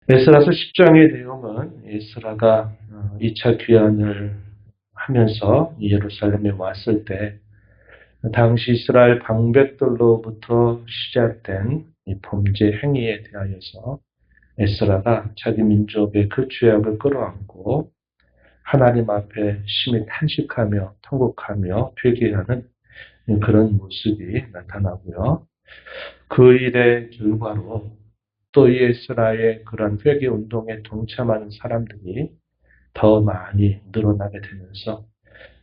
에스라서 10장의 내용은 에스라가 2차 귀환을 하면서 예루살렘에 왔을 때 당시 이스라엘 방백들로부터 시작된 이 범죄 행위에 대하여서 에스라가 자기 민족의 그 죄악을 끌어안고 하나님 앞에 심히 탄식하며 통곡하며 회개하는 그런 모습이 나타나고요. 그 일의 결과로 또 이 에스라의 그런 회개 운동에 동참하는 사람들이 더 많이 늘어나게 되면서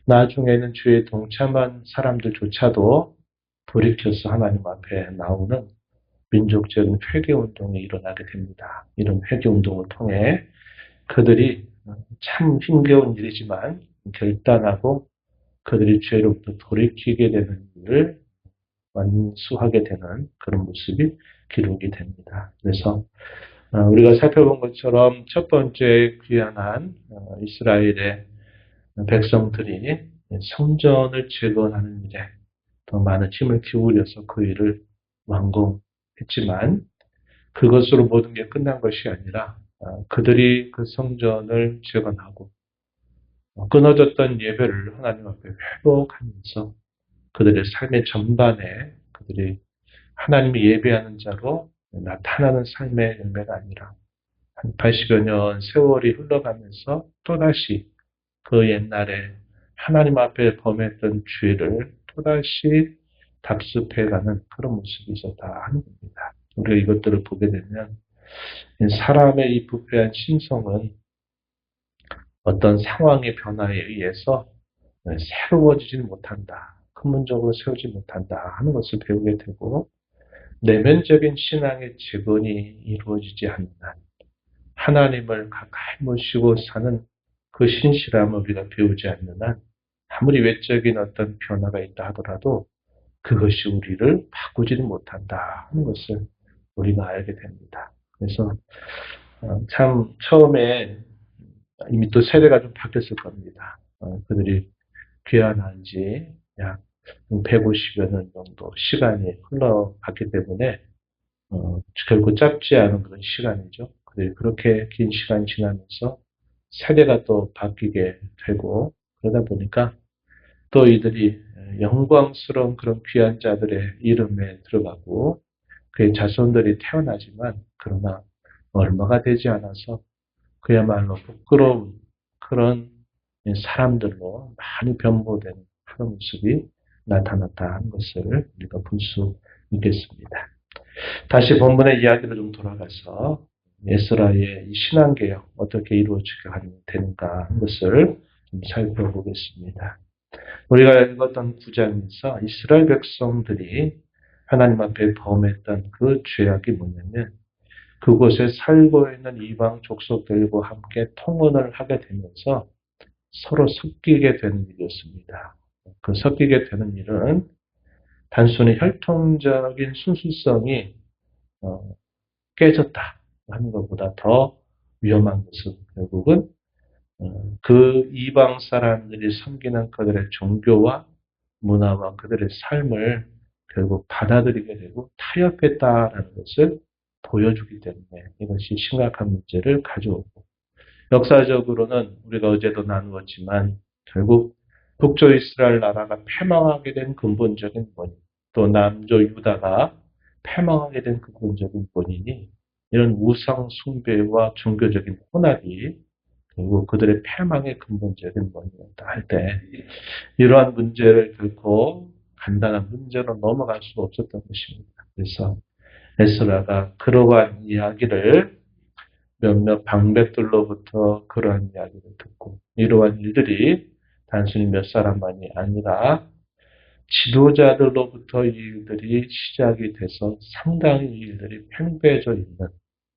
나중에는 죄에 동참한 사람들조차도 돌이켜서 하나님 앞에 나오는 민족적인 회개 운동이 일어나게 됩니다. 이런 회개 운동을 통해 그들이 참 힘겨운 일이지만 결단하고 그들이 죄로부터 돌이키게 되는 일을 완수하게 되는 그런 모습이 기록이 됩니다. 그래서 우리가 살펴본 것처럼 첫 번째 귀환한 이스라엘의 백성들이 성전을 재건하는 일에 더 많은 힘을 기울여서 그 일을 완공했지만 그것으로 모든 게 끝난 것이 아니라 그들이 그 성전을 재건하고 끊어졌던 예배를 하나님 앞에 회복하면서 그들의 삶의 전반에 그들이 하나님이 예배하는 자로 나타나는 삶의 열매가 아니라 한 80여 년 세월이 흘러가면서 또다시 그 옛날에 하나님 앞에 범했던 죄를 또다시 답습해가는 그런 모습이 있었다 하는 겁니다. 우리가 이것들을 보게 되면 사람의 이 부패한 신성은 어떤 상황의 변화에 의해서 새로워지지는 못한다. 근본적으로 세우지 못한다 하는 것을 배우게 되고 내면적인 신앙의 재건이 이루어지지 않는 한 하나님을 가까이 모시고 사는 그 신실함을 우리가 배우지 않는 한 아무리 외적인 어떤 변화가 있다 하더라도 그것이 우리를 바꾸지는 못한다 하는 것을 우리가 알게 됩니다. 그래서 참 처음에 이미 또 세대가 좀 바뀌었을 겁니다. 그들이 귀환한 지 약 150여 년 정도 시간이 흘러갔기 때문에 결코 짧지 않은 그런 시간이죠. 그렇게 긴 시간이 지나면서 세대가 또 바뀌게 되고 그러다 보니까 또 이들이 영광스러운 그런 귀한 자들의 이름에 들어가고 그의 자손들이 태어나지만 그러나 얼마가 되지 않아서 그야말로 부끄러운 그런 사람들로 많이 변모된 그런 모습이 나타났다는 것을 우리가 볼 수 있겠습니다. 다시 본문의 이야기로 좀 돌아가서 에스라의 이 신앙개혁 어떻게 이루어지게 되는가 하는 것을 좀 살펴보겠습니다. 우리가 읽었던 9장에서 이스라엘 백성들이 하나님 앞에 범했던 그 죄악이 뭐냐면 그곳에 살고 있는 이방 족속들과 함께 통혼을 하게 되면서 서로 섞이게 되는 일이었습니다. 그 섞이게 되는 일은 단순히 혈통적인 순수성이 깨졌다 하는 것보다 더 위험한 것은 결국은 그 이방 사람들이 섬기는 그들의 종교와 문화와 그들의 삶을 결국 받아들이게 되고 타협했다라는 것을 보여주기 때문에 이것이 심각한 문제를 가져오고 역사적으로는 우리가 어제도 나누었지만 결국 북조 이스라엘 나라가 패망하게 된 근본적인 원인 또 남조 유다가 패망하게 된 근본적인 원인이 이런 우상 숭배와 종교적인 혼합이 결국 그들의 패망의 근본적인 원인이었다 할 때 이러한 문제를 결코 간단한 문제로 넘어갈 수가 없었던 것입니다. 그래서 에스라가 그러한 이야기를 몇몇 방백들로부터 그러한 이야기를 듣고 이러한 일들이 단순히 몇 사람만이 아니라 지도자들로부터 이 일들이 시작이 돼서 상당히 이 일들이 팽배해져 있는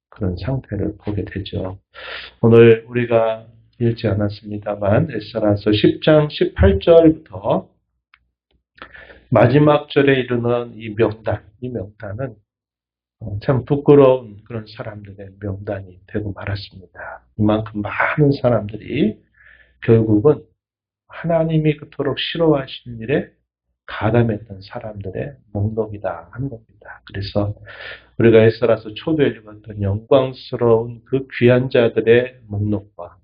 그런 상태를 보게 되죠. 오늘 우리가 읽지 않았습니다만 에스라서 10장 18절부터 마지막 절에 이르는 이 명단은 참 부끄러운 그런 사람들의 명단이 되고 말았습니다. 이만큼 많은 사람들이 결국은 하나님이 그토록 싫어하시는 일에 가담했던 사람들의 목록이다 하는 겁니다. 그래서 우리가 에스라서 초도에 읽었던 영광스러운 그 귀한 자들의 목록과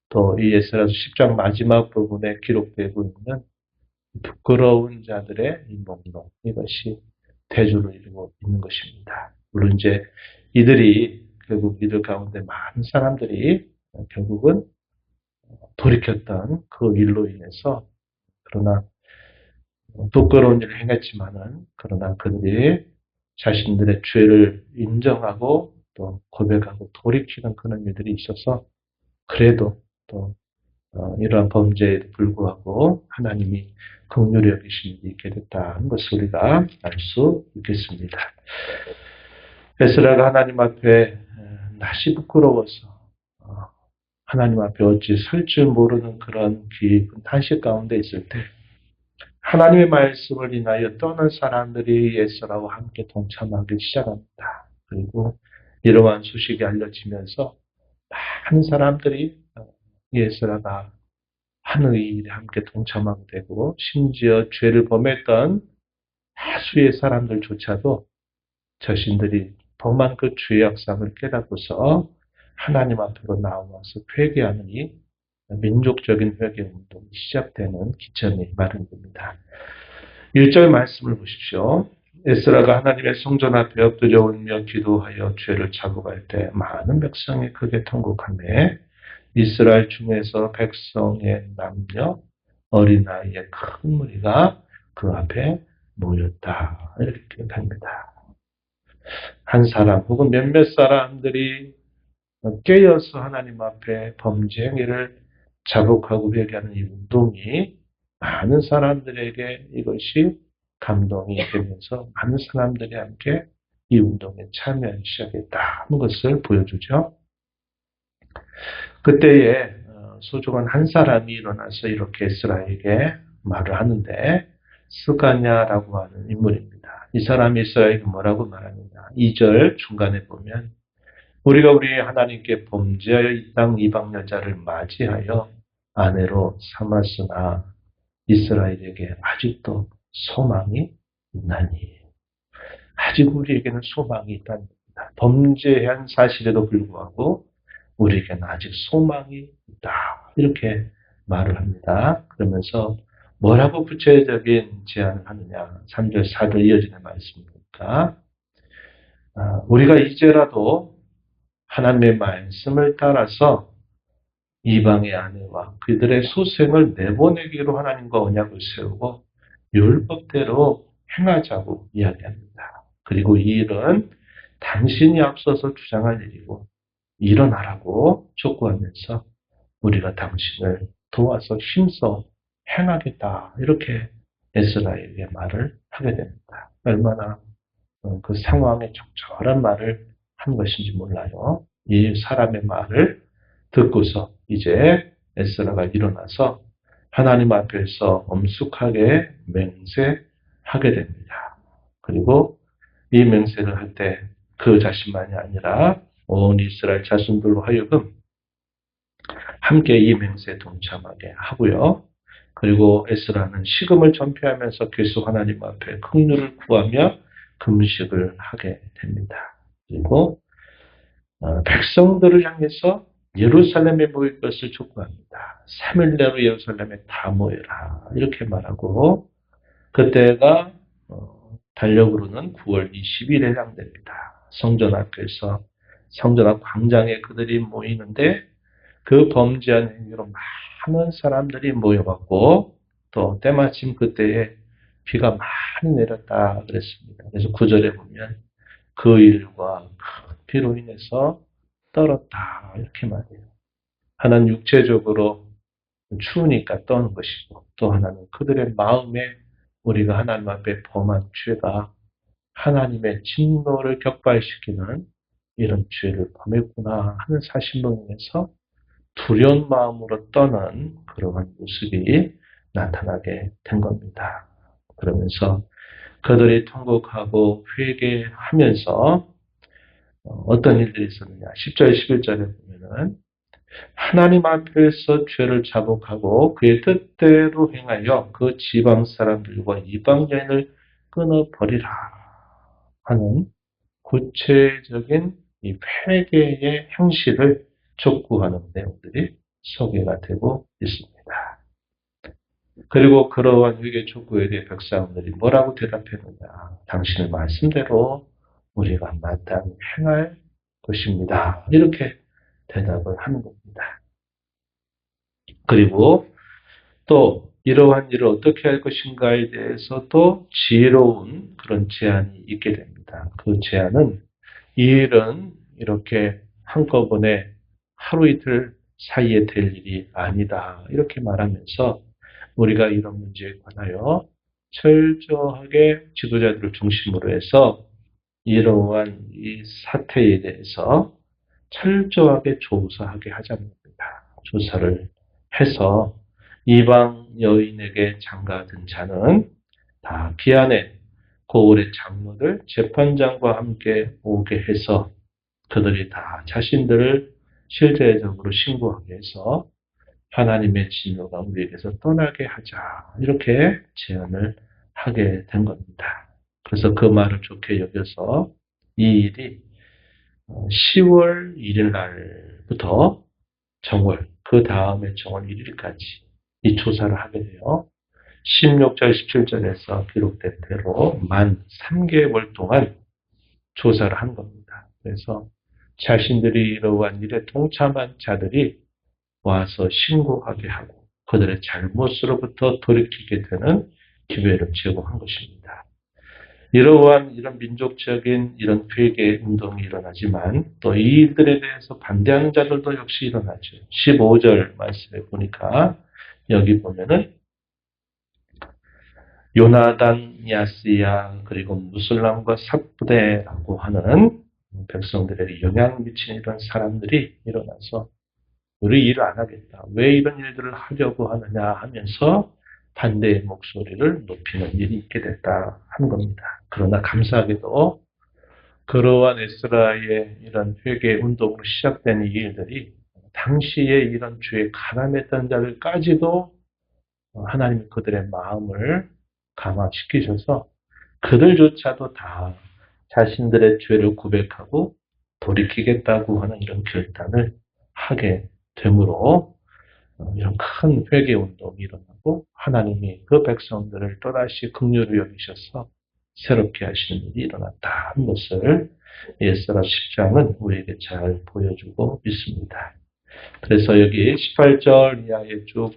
또 이 에스라서 10장 마지막 부분에 기록되고 있는 부끄러운 자들의 이 목록, 이것이 대조를 이루고 있는 것입니다. 물론 이제 이들이 결국 이들 가운데 많은 사람들이 결국은 돌이켰던 그 일로 인해서 그러나 부끄러운 일을 행했지만은 그러나 그들이 자신들의 죄를 인정하고 또 고백하고 돌이키는 그런 일들이 있어서 그래도 또 이러한 범죄에도 불구하고 하나님이 긍휼히 여기심이 있게 됐다는 것을 우리가 알 수 있겠습니다. 에스라가 하나님 앞에 낯이 부끄러워서 하나님 앞에 어찌 설 줄 모르는 그런 깊은 탄식 가운데 있을 때 하나님의 말씀을 인하여 떠난 사람들이 에스라와 함께 동참하기 시작합니다. 그리고 이러한 소식이 알려지면서 많은 사람들이 에스라가 하는 일에 함께 동참하게 되고 심지어 죄를 범했던 다수의 사람들조차도 자신들이 범한 그 죄의 악상을 깨닫고서 하나님 앞으로 나와서 회개하는 이 민족적인 회개 운동이 시작되는 기점이 마련됩니다. 1절 말씀을 보십시오. 에스라가 하나님의 성전 앞에 엎드려 울며 기도하여 죄를 자복할 때 많은 백성이 크게 통곡하며 이스라엘 중에서 백성의 남녀 어린아이의 큰 무리가 그 앞에 모였다. 이렇게 기록합니다. 한 사람 혹은 몇몇 사람들이 깨어서 하나님 앞에 범죄 행위를 자복하고 회개하는 이 운동이 많은 사람들에게 이것이 감동이 되면서 많은 사람들이 함께 이 운동에 참여하기 시작했다는 것을 보여주죠. 그때에 소중한 한 사람이 일어나서 이렇게 에스라에게 말을 하는데 스가냐라고 하는 인물입니다. 이 사람이 에스라에게 뭐라고 말하느냐. 2절 중간에 보면 우리가 우리 하나님께 범죄하여 이 땅 이방 여자를 맞이하여 아내로 삼았으나 이스라엘에게 아직도 소망이 있나니. 아직 우리에게는 소망이 있다는 겁니다. 범죄한 사실에도 불구하고 우리에게는 아직 소망이 있다. 이렇게 말을 합니다. 그러면서 뭐라고 구체적인 제안을 하느냐. 3절, 4절 이어지는 말씀입니다. 우리가 이제라도 하나님의 말씀을 따라서 이방의 아내와 그들의 소생을 내보내기로 하나님과 언약을 세우고 율법대로 행하자고 이야기합니다. 그리고 이 일은 당신이 앞서서 주장할 일이고 일어나라고 촉구하면서 우리가 당신을 도와서 힘써 행하겠다. 이렇게 에스라에게 말을 하게 됩니다. 얼마나 그 상황에 적절한 말을 한 것인지 몰라요. 이 사람의 말을 듣고서 이제 에스라가 일어나서 하나님 앞에서 엄숙하게 맹세하게 됩니다. 그리고 이 맹세를 할 때 그 자신만이 아니라 온 이스라엘 자손들로 하여금 함께 이 맹세에 동참하게 하고요. 그리고 에스라는 식음을 전폐하면서 계속 하나님 앞에 긍휼을 구하며 금식을 하게 됩니다. 그리고 백성들을 향해서 예루살렘에 모일 것을 촉구합니다. 3일 내로 예루살렘에 다 모여라. 이렇게 말하고 그때가 달력으로는 9월 20일에 해당됩니다. 성전 앞에서 성전 앞 광장에 그들이 모이는데 그 범죄한 행위로 많은 사람들이 모여갖고 또 때마침 그때에 비가 많이 내렸다 그랬습니다. 그래서 9절에 보면 그 일과 큰 비로 인해서 떨었다 이렇게 말해요. 하나는 육체적으로 추우니까 떠는 것이고 또 하나는 그들의 마음에 우리가 하나님 앞에 범한 죄가 하나님의 진노를 격발시키는 이런 죄를 범했구나 하는 사실로 인해서 두려운 마음으로 떠난 그러한 모습이 나타나게 된 겁니다. 그러면서 그들이 통곡하고 회개하면서 어떤 일들이 있었느냐. 10절, 11절에 보면은 하나님 앞에서 죄를 자복하고 그의 뜻대로 행하여 그 지방 사람들과 이방 여인을 끊어버리라 하는 구체적인 이 회개의 형식을 촉구하는 내용들이 소개가 되고 있습니다. 그리고 그러한 회개 촉구에 대해 백성들이 뭐라고 대답했느냐. 당신의 말씀대로 우리가 마땅히 행할 것입니다. 이렇게 대답을 하는 겁니다. 그리고 또 이러한 일을 어떻게 할 것인가에 대해서도 지혜로운 그런 제안이 있게 됩니다. 그 제안은 이 일은 이렇게 한꺼번에 하루 이틀 사이에 될 일이 아니다. 이렇게 말하면서 우리가 이런 문제에 관하여 철저하게 지도자들을 중심으로 해서 이러한 이 사태에 대해서 철저하게 조사하게 하자는 겁니다. 조사를 해서 이방 여인에게 장가든 자는 다 기한에 고을의 장로들, 재판장과 함께 오게 해서 그들이 다 자신들을 실제적으로 신고하게 해서 하나님의 진노가 우리에게서 떠나게 하자. 이렇게 제안을 하게 된 겁니다. 그래서 그 말을 좋게 여겨서 이 일이 10월 1일 날부터 정월, 그 다음에 정월 1일까지 이 조사를 하게 돼요. 16절, 17절에서 기록된 대로 만 3개월 동안 조사를 한 겁니다. 그래서 자신들이 이러한 일에 동참한 자들이 와서 신고하게 하고 그들의 잘못으로부터 돌이키게 되는 기회를 제공한 것입니다. 이러한 이런 민족적인 이런 회개 운동이 일어나지만 또 이 일들에 대해서 반대하는 자들도 역시 일어나죠. 15절 말씀에 보니까 여기 보면은 요나단, 야스야 그리고 무슬람과 삽부대라고 하는 백성들에게 영향을 미치는 이런 사람들이 일어나서 우리 일을 안 하겠다. 왜 이런 일들을 하려고 하느냐 하면서 반대의 목소리를 높이는 일이 있게 됐다 하는 겁니다. 그러나 감사하게도 그러한 에스라의 이런 회개 운동으로 시작된 이 일들이 당시에 이런 죄에 가담했던 자들까지도 하나님이 그들의 마음을 강화시키셔서 그들조차도 다 자신들의 죄를 고백하고 돌이키겠다고 하는 이런 결단을 하게 되므로 이런 큰 회개 운동이 일어나고 하나님이 그 백성들을 또다시 긍휼히 여기셔서 새롭게 하시는 일이 일어났다 하는 것을 에스라 10장은 우리에게 잘 보여주고 있습니다. 그래서 여기 18절 이하에 쭉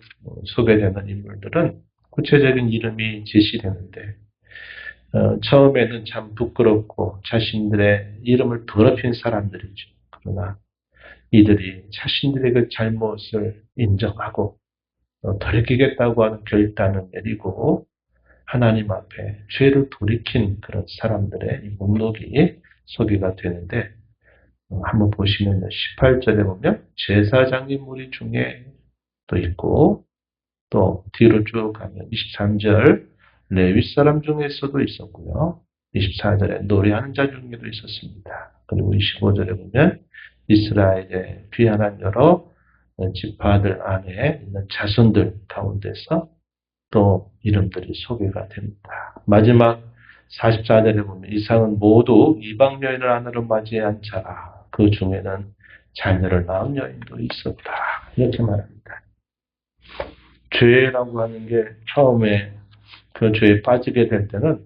소개되는 인물들은 구체적인 이름이 제시되는데 처음에는 참 부끄럽고 자신들의 이름을 더럽힌 사람들이죠. 그러나 이들이 자신들의 그 잘못을 인정하고 돌이키겠다고 하는 결단을 내리고 하나님 앞에 죄를 돌이킨 그런 사람들의 이 목록이 소개가 되는데 한번 보시면 18절에 보면 제사장님 무리 중에 또 있고 또 뒤로 쭉 가면 23절 레위 사람 중에서도 있었고요. 24절에 노래하는 자 중에도 있었습니다. 그리고 25절에 보면 이스라엘의 귀환한 여러 지파들 안에 있는 자손들 가운데서 또 이름들이 소개가 됩니다. 마지막 44절에 보면 이상은 모두 이방 여인을 아내로 맞이한 자라. 그 중에는 자녀를 낳은 여인도 있었다. 이렇게 말합니다. 죄라고 하는 게 처음에 그 죄에 빠지게 될 때는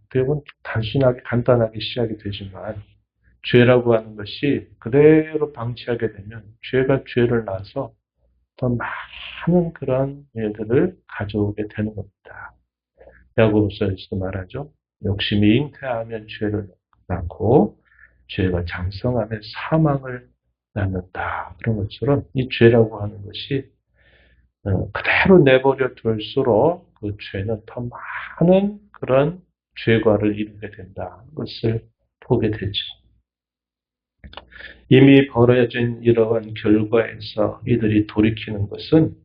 대부분 단순하게 간단하게 시작이 되지만 죄라고 하는 것이 그대로 방치하게 되면 죄가 죄를 낳아서 더 많은 그런 일들을 가져오게 되는 겁니다. 야고보서에서도 말하죠. 욕심이 잉태하면 죄를 낳고 죄가 장성하면 사망을 낳는다. 그런 것처럼 이 죄라고 하는 것이 그대로 내버려 둘수록 그 죄는 더 많은 그런 죄과를 이루게 된다. 것을 보게 되죠. 이미 벌어진 이러한 결과에서 이들이 돌이키는 것은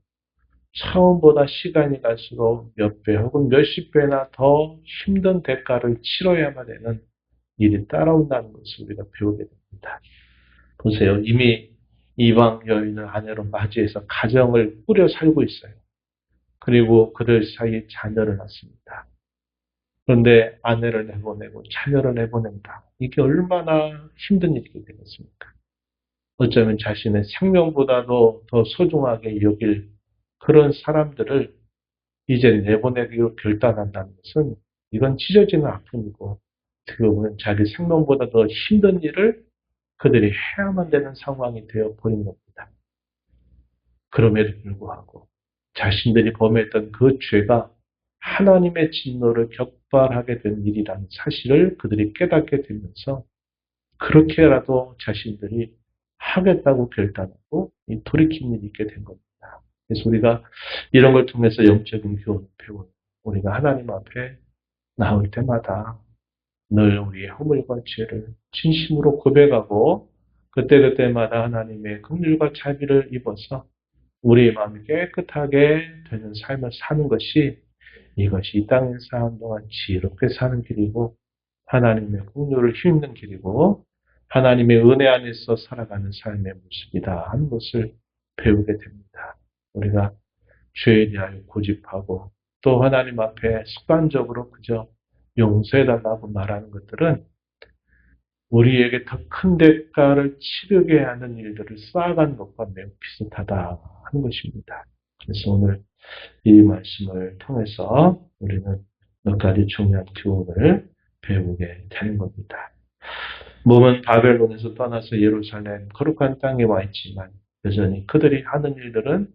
처음보다 시간이 갈수록 몇 배 혹은 몇십 배나 더 힘든 대가를 치러야만 되는 일이 따라온다는 것을 우리가 배우게 됩니다. 보세요. 이미 이방 여인을 아내로 맞이해서 가정을 꾸려 살고 있어요. 그리고 그들 사이에 자녀를 낳습니다. 그런데 아내를 내보내고 자녀를 내보낸다. 이게 얼마나 힘든 일이 되겠습니까? 어쩌면 자신의 생명보다도 더 소중하게 여길 그런 사람들을 이제 내보내기로 결단한다는 것은 이건 찢어지는 아픔이고 어떻게 보면 자기 생명보다 더 힘든 일을 그들이 해야만 되는 상황이 되어 버린 겁니다. 그럼에도 불구하고 자신들이 범했던 그 죄가 하나님의 진노를 격발하게 된 일이라는 사실을 그들이 깨닫게 되면서 그렇게라도 자신들이 하겠다고 결단하고 돌이킨 일이 있게 된 겁니다. 그래서 우리가 이런 걸 통해서 영적인 교훈을 배우는 우리가 하나님 앞에 나올 때마다 늘 우리의 허물과 죄를 진심으로 고백하고 그때그때마다 하나님의 긍휼과 자비를 입어서 우리의 마음이 깨끗하게 되는 삶을 사는 것이 이것이 이 땅에서 한동안 지혜롭게 사는 길이고 하나님의 긍휼을 힘입는 길이고 하나님의 은혜 안에서 살아가는 삶의 모습이다 하는 것을 배우게 됩니다. 우리가 죄에 대하여 고집하고 또 하나님 앞에 습관적으로 그저 용서해달라고 말하는 것들은 우리에게 더 큰 대가를 치르게 하는 일들을 쌓아가는 것과 매우 비슷하다 하는 것입니다. 그래서 오늘 이 말씀을 통해서 우리는 몇 가지 중요한 교훈을 배우게 되는 겁니다. 몸은 바벨론에서 떠나서 예루살렘 거룩한 땅에 와 있지만 여전히 그들이 하는 일들은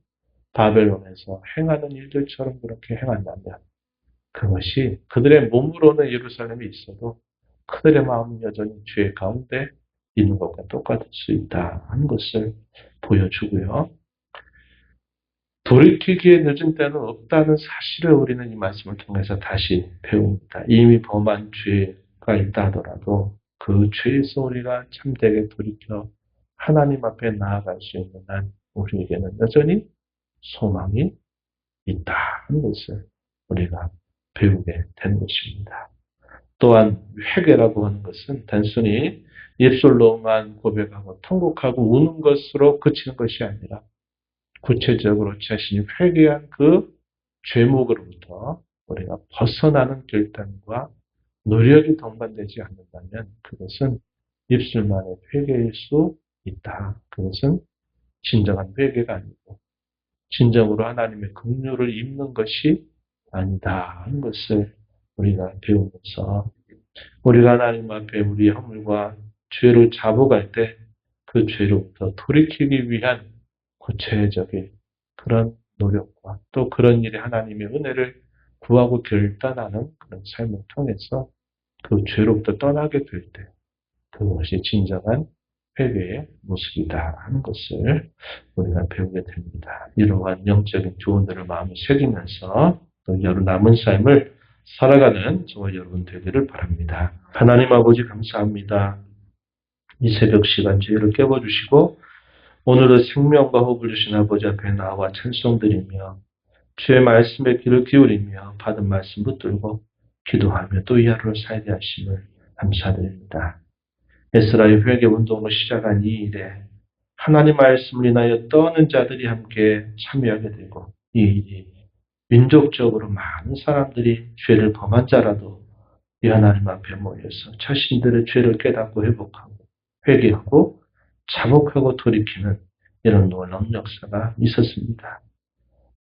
바벨론에서 행하는 일들처럼 그렇게 행한다면 그것이 그들의 몸으로는 예루살렘에 있어도 그들의 마음은 여전히 죄 가운데 있는 것과 똑같을 수 있다 하는 것을 보여주고요. 돌이키기에 늦은 때는 없다는 사실을 우리는 이 말씀을 통해서 다시 배웁니다. 이미 범한 죄가 있다 하더라도 그 죄에서 우리가 참되게 돌이켜 하나님 앞에 나아갈 수 있는 한 우리에게는 여전히 소망이 있다 하는 것을 우리가 배우게 되는 것입니다. 또한 회개라고 하는 것은 단순히 입술로만 고백하고 통곡하고 우는 것으로 그치는 것이 아니라 구체적으로 자신이 회개한 그 죄목으로부터 우리가 벗어나는 결단과 노력이 동반되지 않는다면 그것은 입술만의 회개일 수 있다. 그것은 진정한 회개가 아니고 진정으로 하나님의 긍휼을 입는 것이 아니다 하는 것을 우리가 배우면서 우리가 하나님 앞에 우리의 허물과 죄를 잡아갈 때 그 죄로부터 돌이키기 위한 구체적인 그런 노력과 또 그런 일에 하나님의 은혜를 구하고 결단하는 그런 삶을 통해서 그 죄로부터 떠나게 될 때 그것이 진정한 회개의 모습이다 하는 것을 우리가 배우게 됩니다. 이러한 영적인 교훈들을 마음에 새기면서 또 여러 남은 삶을 살아가는 저와 여러분 되기를 바랍니다. 하나님 아버지 감사합니다. 이 새벽 시간 저희를 깨워주시고 오늘도 생명과 호흡을 주신 아버지 앞에 나와 찬송드리며 주의 말씀에 귀를 기울이며 받은 말씀 붙들고 기도하며 또 이 하루를 살게 하심을 감사드립니다. 에스라의 회개 운동을 시작한 이 일에 하나님 말씀을 인하여 떠는 자들이 함께 참여하게 되고 이 일이 민족적으로 많은 사람들이 죄를 범한 자라도 이 하나님 앞에 모여서 자신들의 죄를 깨닫고 회복하고 회개하고 자복하고 돌이키는 이런 놀라운 역사가 있었습니다.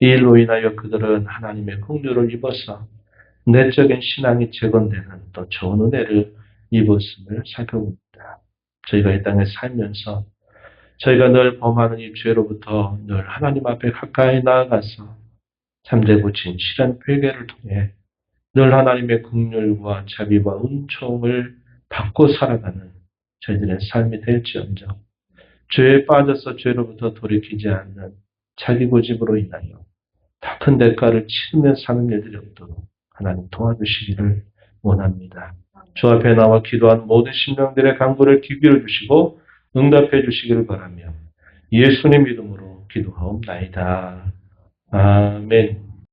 이 일로 인하여 그들은 하나님의 긍휼을 입어서 내적인 신앙이 재건되는 또 좋은 은혜를 입었음을 살펴봅니다. 저희가 이 땅에 살면서 저희가 늘 범하는 이 죄로부터 늘 하나님 앞에 가까이 나아가서 참되고 진실한 회개를 통해 늘 하나님의 긍휼과 자비와 은총을 받고 살아가는 저희들의 삶이 될지언정 죄에 빠져서 죄로부터 돌이키지 않는 자기 고집으로 인하여 더 큰 대가를 치르며 사는 일들이 없도록 하나님 도와주시기를 원합니다. 주 앞에 나와 기도한 모든 심령들의 간구를 기울여 주시고 응답해 주시기를 바라며 예수님 이름으로 기도하옵나이다. 아멘.